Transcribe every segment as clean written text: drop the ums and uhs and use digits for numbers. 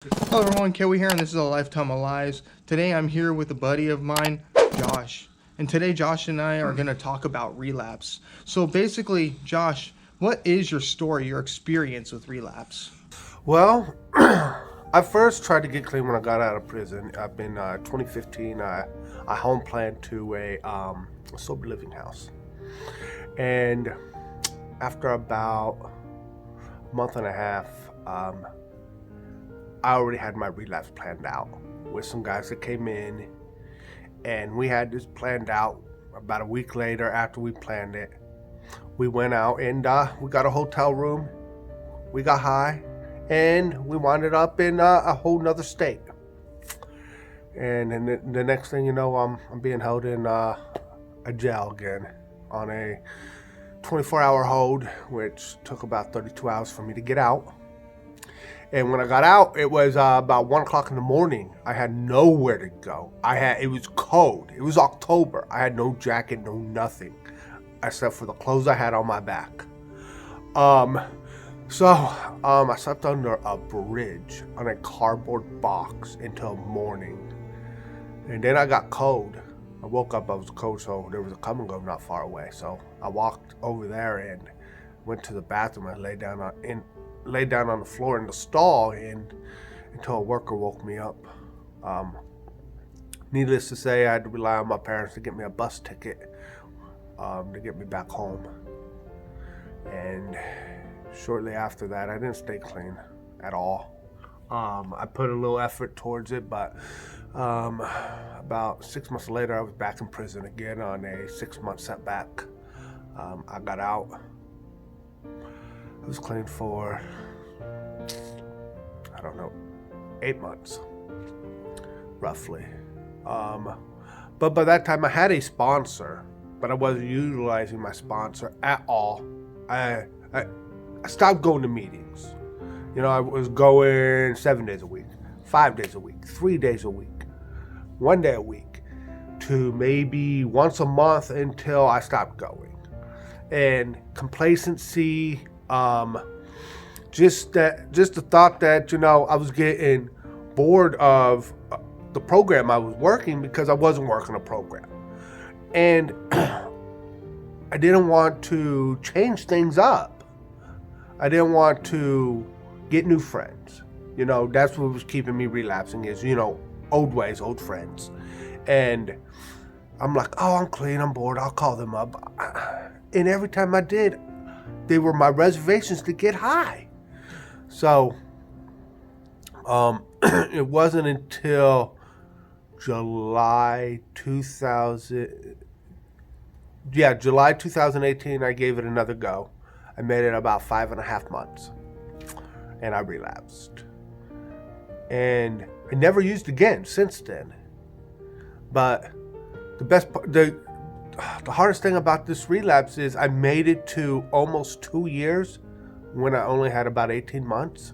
Hello everyone, Kelly here, and this is A Lifetime of Lies. Today I'm here with a buddy of mine, Josh. And today Josh and I are going to talk about relapse. So basically, Josh, what is your story, your experience with relapse? Well, I first tried to get clean when I got out of prison. Up in 2015, I home planned to a sober living house. And after about a month and a half, I already had my relapse planned out with some guys that came in, and we had this planned out. About a week later, after we planned it, we went out and we got a hotel room. We got high, and we wound up in a whole nother state. And then the next thing you know, I'm being held in a jail again on a 24-hour hold, which took about 32 hours for me to get out. And when I got out, it was about 1 o'clock in the morning. I had nowhere to go. It was cold. It was October. I had no jacket, no nothing, except for the clothes I had on my back. So I slept under a bridge on a cardboard box until morning. And then I got cold. I woke up, I was cold, so there was a come and go not far away. So I walked over there and went to the bathroom. I laid down on the floor in the stall until a worker woke me up. Needless to say, I had to rely on my parents to get me a bus ticket to get me back home. And shortly after that, I didn't stay clean at all. I put a little effort towards it, but about 6 months later, I was back in prison again on a 6-month setback. I got out. I was clean for, 8 months, roughly. But by that time, I had a sponsor, but I wasn't utilizing my sponsor at all. I stopped going to meetings. I was going 7 days a week, 5 days a week, 3 days a week, 1 day a week, to maybe once a month until I stopped going. And complacency, just the thought that, I was getting bored of the program I was working because I wasn't working a program. And I didn't want to change things up. I didn't want to get new friends. That's what was keeping me relapsing is, old ways, old friends. And I'm like, oh, I'm clean, I'm bored, I'll call them up. And every time I did, they were my reservations to get high. So it wasn't until July 2018, I gave it another go. I made it about 5.5 months, and I relapsed. And I never used again since then. But the hardest thing about this relapse is I made it to almost 2 years when I only had about 18 months.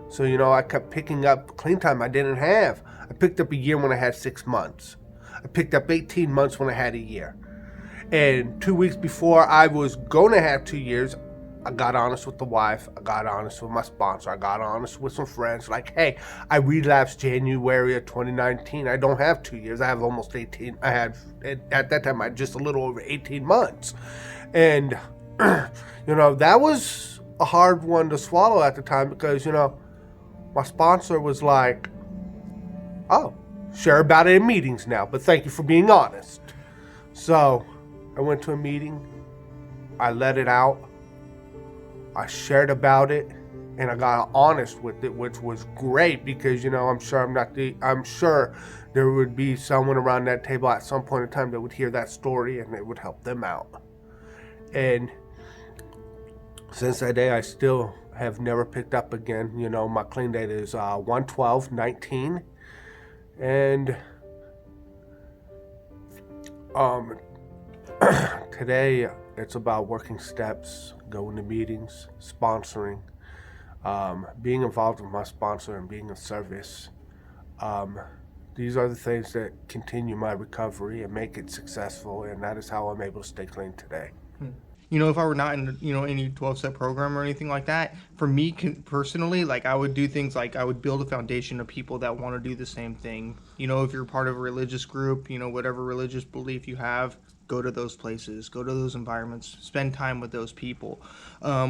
So, I kept picking up clean time I didn't have. I picked up a year when I had 6 months. I picked up 18 months when I had a year. And 2 weeks before I was going to have 2 years, I got honest with the wife. I got honest with my sponsor. I got honest with some friends. Like, hey, I relapsed January of 2019. I don't have 2 years. I have almost 18. At that time, I had just a little over 18 months. And, that was a hard one to swallow at the time because, my sponsor was like, oh, share about it in meetings now, but thank you for being honest. So I went to a meeting. I let it out. I shared about it, and I got honest with it, which was great because, I'm sure there would be someone around that table at some point in time that would hear that story and it would help them out. And since that day, I still have never picked up again. My clean date is 1/12/19, and today it's about working steps, going to meetings, sponsoring, being involved with my sponsor and being of service. These are the things that continue my recovery and make it successful, and that is how I'm able to stay clean today. if I were not in, any 12-step program or anything like that, for me personally, like I would do things like I would build a foundation of people that want to do the same thing. If you're part of a religious group, whatever religious belief you have, go to those places, go to those environments, spend time with those people,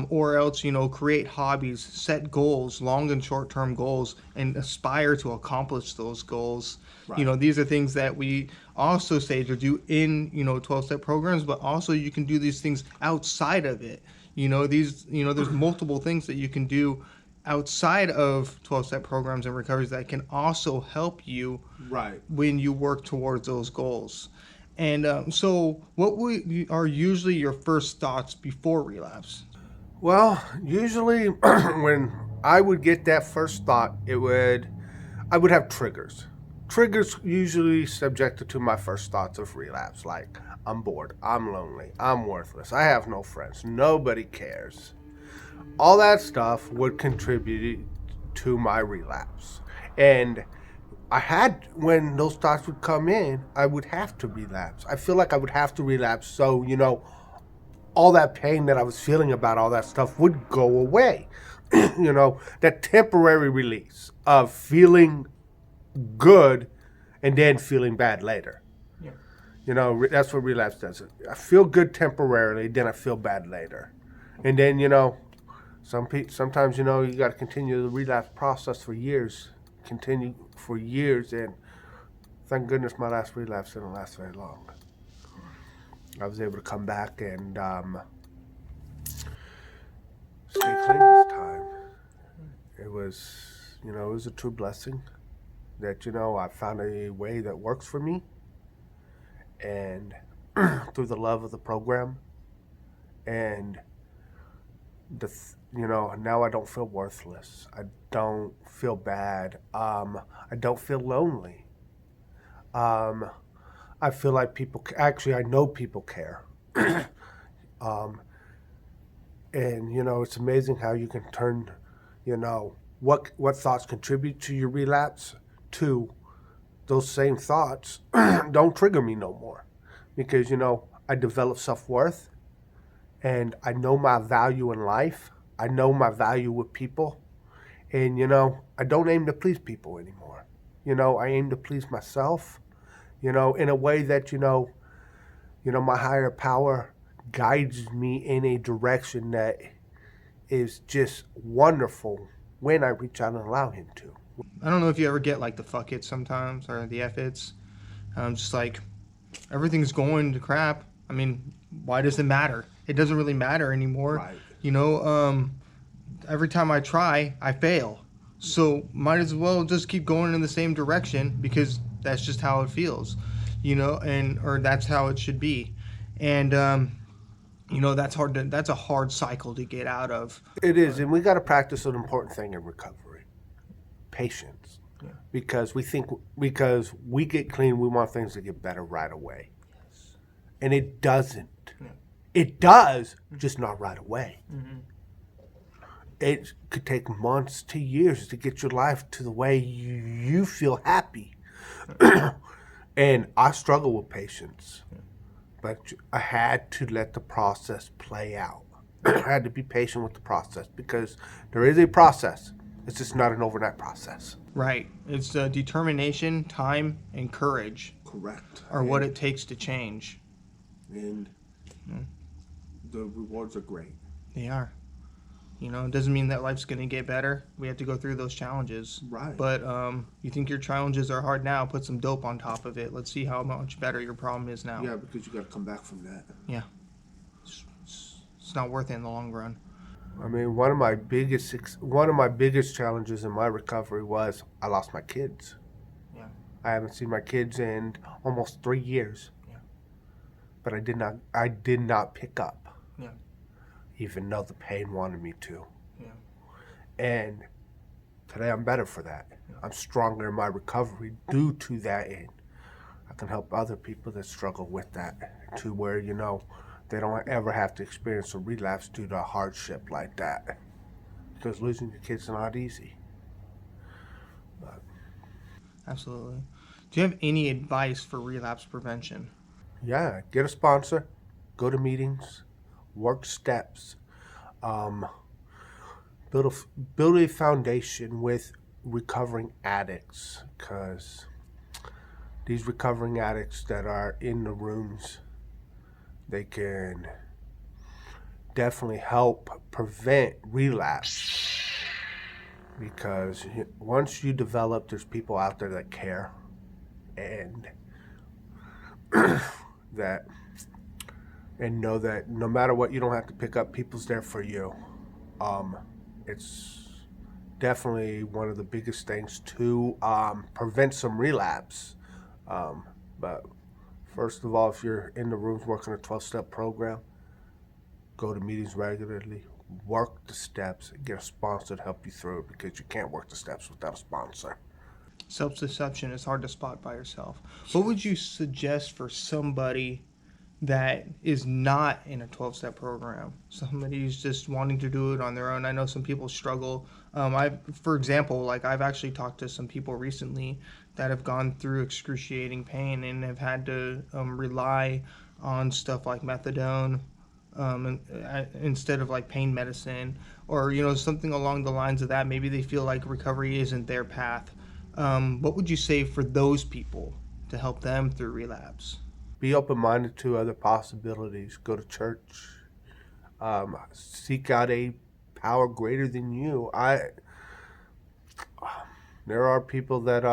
or else, create hobbies, set goals, long and short-term goals, and aspire to accomplish those goals. Right. These are things that we also say to do in 12-step programs, but also you can do these things outside of it. There's multiple things that you can do outside of 12-step programs and recoveries that can also help you Right. when you work towards those goals. And so what are usually your first thoughts before relapse? Well, usually when I would get that first thought, I would have triggers. Triggers usually subjected to my first thoughts of relapse, like I'm bored, I'm lonely, I'm worthless, I have no friends, nobody cares. All that stuff would contribute to my relapse. And when those thoughts would come in, I would have to relapse. I feel like I would have to relapse so, all that pain that I was feeling about all that stuff would go away. That temporary release of feeling good and then feeling bad later. Yeah. That's what relapse does. I feel good temporarily, then I feel bad later. And then, sometimes, you got to continue the relapse process for years. Continue for years, and thank goodness my last relapse didn't last very long. I was able to come back and stay clean this time. It was a true blessing that, I found a way that works for me, and through the love of the program, and now I don't feel worthless. I don't feel bad. I don't feel lonely. I feel like I know people care. um, and, it's amazing how you can turn, what thoughts contribute to your relapse to those same thoughts don't trigger me no more. Because, I develop self-worth, and I know my value in life. I know my value with people. And, I don't aim to please people anymore. I aim to please myself, in a way that, my higher power guides me in a direction that is just wonderful when I reach out and allow him to. I don't know if you ever get like the fuck it sometimes or the F it's. Just like everything's going to crap. I mean, why does it matter? It doesn't really matter anymore. Right. Every time I try, I fail. So might as well just keep going in the same direction because that's just how it feels, or that's how it should be. And, that's a hard cycle to get out of. It is, and we got to practice an important thing in recovery: patience. Yeah. Because we get clean, we want things to get better right away, and it doesn't. Yeah. It does, just not right away. Mm-hmm. It could take months to years to get your life to the way you feel happy. And I struggle with patience, but I had to let the process play out. I had to be patient with the process because there is a process. It's just not an overnight process. Right. It's determination, time, and courage. Correct. Are what it takes to change. And the rewards are great. They are. It doesn't mean that life's going to get better. We have to go through those challenges. Right. But you think your challenges are hard now, put some dope on top of it. Let's see how much better your problem is now. Yeah, because you got to come back from that. Yeah. It's not worth it in the long run. I mean, one of my biggest challenges in my recovery was I lost my kids. Yeah. I haven't seen my kids in almost 3 years. Yeah. But I did not pick up. Yeah. Even though the pain wanted me to. Yeah. And today I'm better for that. I'm stronger in my recovery due to that, and I can help other people that struggle with that to where, they don't ever have to experience a relapse due to a hardship like that. Because losing your kids is not easy. But, Absolutely. Do you have any advice for relapse prevention? yeah, get a sponsor, go to meetings, work steps, um, build a foundation with recovering addicts, because these recovering addicts that are in the rooms, they can definitely help prevent relapse, because once you develop, there's people out there that care, and that and know that no matter what, you don't have to pick up, people's there for you. It's definitely one of the biggest things to prevent some relapse. But first of all, if you're in the rooms working a 12-step program, go to meetings regularly, work the steps, and get a sponsor to help you through it, because you can't work the steps without a sponsor. Self-deception is hard to spot by yourself. What would you suggest for somebody that is not in a 12-step program? Somebody who's just wanting to do it on their own. I know some people struggle. For example, like I've actually talked to some people recently that have gone through excruciating pain and have had to rely on stuff like methadone instead of like pain medicine, or something along the lines of that. Maybe they feel like recovery isn't their path. What would you say for those people to help them through relapse? Be open-minded to other possibilities. Go to church. Seek out a power greater than you. There are people that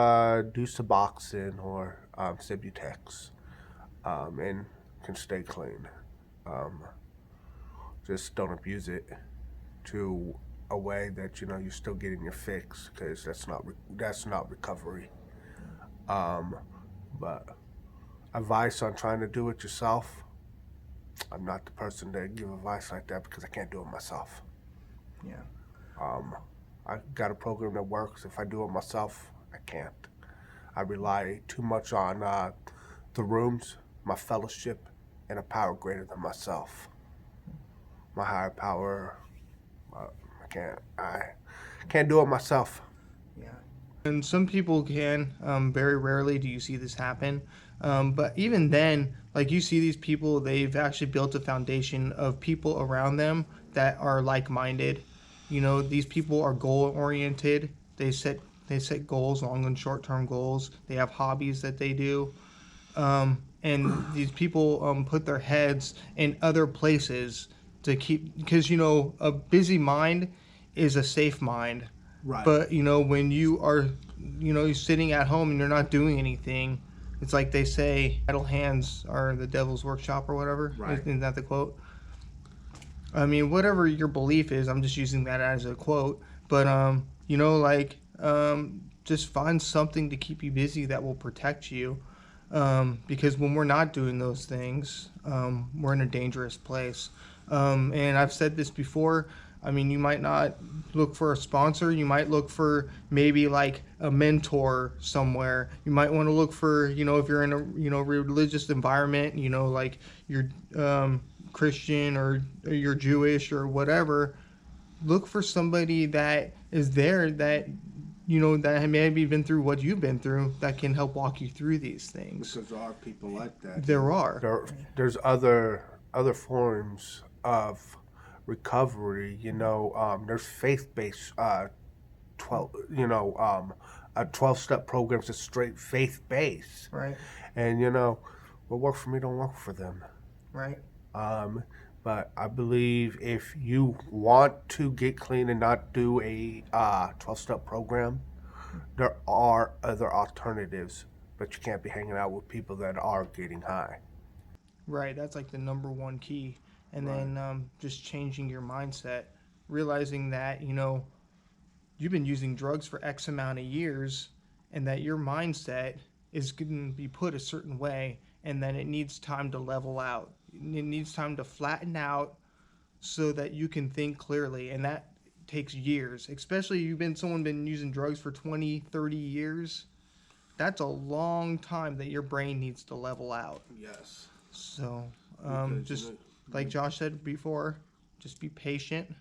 do Suboxone or Subutex, and can stay clean. Just don't abuse it to a way that you're still getting your fix, because that's not recovery. But advice on trying to do it yourself, I'm not the person to give advice like that, because I can't do it myself. Yeah. I got a program that works. If I do it myself, I can't. I rely too much on the rooms, my fellowship, and a power greater than myself. My higher power. I can't do it myself. Yeah. And some people can. Very rarely do you see this happen. But even then, like you see these people, they've actually built a foundation of people around them that are like-minded. These people are goal-oriented. They set goals, long and short-term goals. They have hobbies that they do. And these people put their heads in other places to keep, because a busy mind is a safe mind. Right. But when you are you're sitting at home and you're not doing anything, it's like they say, idle hands are the devil's workshop, or whatever. Right. Isn't that the quote? I mean, whatever your belief is, I'm just using that as a quote. But just find something to keep you busy that will protect you. Because when we're not doing those things, we're in a dangerous place. And I've said this before. I mean, you might not look for a sponsor. You might look for maybe like a mentor somewhere. You might want to look for, if you're in a religious environment, like you're Christian or you're Jewish or whatever. Look for somebody that is there that that maybe been through what you've been through, that can help walk you through these things. Because there are people like that. There are. There's other forms of recovery. There's faith-based 12-step programs that's straight faith-based. Right. And what worked for me don't work for them. Right. But I believe if you want to get clean and not do a 12-step program, there are other alternatives, but you can't be hanging out with people that are getting high. Right. That's like the number one key. And Right. then just changing your mindset, realizing that, you've been using drugs for X amount of years, and that your mindset is going to be put a certain way, and then it needs time to level out. It needs time to flatten out so that you can think clearly, and that takes years. Especially someone been using drugs for 20, 30 years. That's a long time that your brain needs to level out. Yes. So, just like Josh said before, just be patient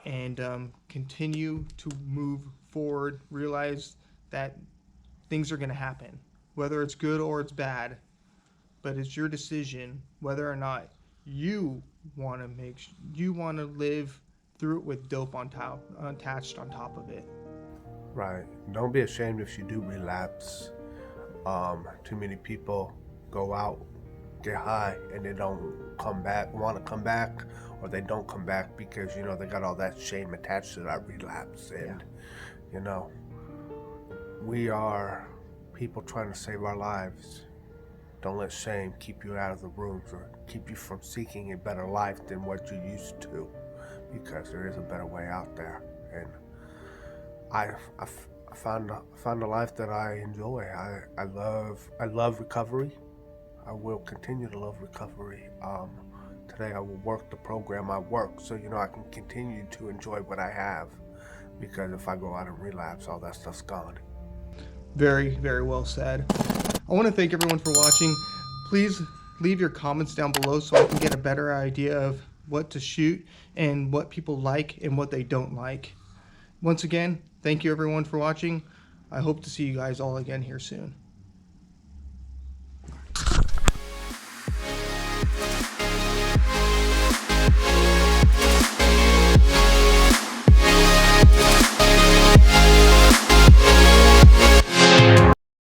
and continue to move forward. Realize that things are going to happen, whether it's good or it's bad. But it's your decision whether or not you want to live through it with dope on top, attached on top of it. Right. Don't be ashamed if you do relapse. Too many people go out, get high, and they don't want to come back, or they don't come back because, they got all that shame attached to that relapse. And, we are people trying to save our lives. Don't let shame keep you out of the rooms or keep you from seeking a better life than what you used to, because there is a better way out there. And I found a life that I enjoy. I love recovery. I will continue to love recovery. Today I will work the program I work, so I can continue to enjoy what I have, because if I go out and relapse, all that stuff's gone. Very, very well said. I want to thank everyone for watching. Please leave your comments down below so I can get a better idea of what to shoot and what people like and what they don't like. Once again, thank you everyone for watching. I hope to see you guys all again here soon.